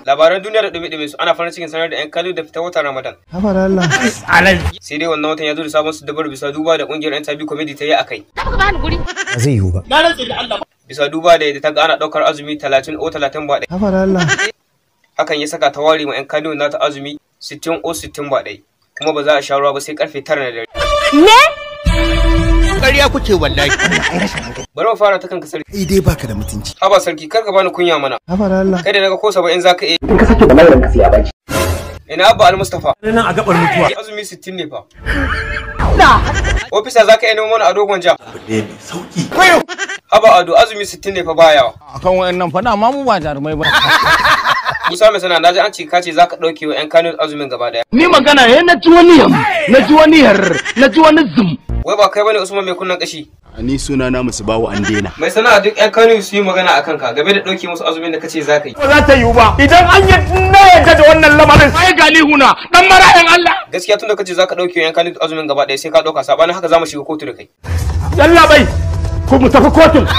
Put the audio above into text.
labaran duniya da dumi su ana farin cikin sanar da yan kallo da fitar watan Ramadan. Habar Allah. Sai dai wannan watan ya zo da sabon su dabar bisa duba da kungiyar yan tabi comedy ta yi akai. Ba bani guri. Ba zai yiwu ba. Na rantsa da Allah. Bisa duba da yadda ta ga ana daukar azumi 30 o 30 ba dai. Habar Allah. Hakan ya saka ta ware ma yan kallo na ta azumi 60 o 60 ba dai. Kuma ba za a sha ruwa ba sai karfe 9 na dare. Me? Ƙarya kuke wallahi. Bari mu fara ta kanka sarki. Dai baka da mutunci. Haba sarki kar ka bani kunya mana. Habar Allah. Kai da naga ko 70 zaka iya. In ka sake da malamin ka sai a baki. Ina Abba Al-Mustafa. Nan a gabar mutuwa. Azumi 60 ne fa. Ofisa zaka iya nemo mana a dogon ja. Ne mai sauki. Haba Ado azumi 60 ne fa baya. Akan wayannan fa ma mu ba jarumai ba. Musa mai sana naji an ce ka ce zaka dauke wa yan Kano azumin gaba daya. Ni magana na ji wani yam, na ji wani yar, na ji wani zum. Wai ba kai bane Usman mai kunnan kashi. Ni suna na musu bawo an daina. Mai sana'a duk yan Kano su yi magana akan ka game da dauke musu azumin da kace zaka yi. Ba za ta yiwu ba. Idan an yi na yadda da wannan lamarin sai galihuna dan mara'in Allah. Gaskiya tunda kace zaka dauke yan Kano azumin gaba daya sai ka dauka sabanin haka zamu shiga kotu da kai. Yalla bai. Ku mu tafi kotun.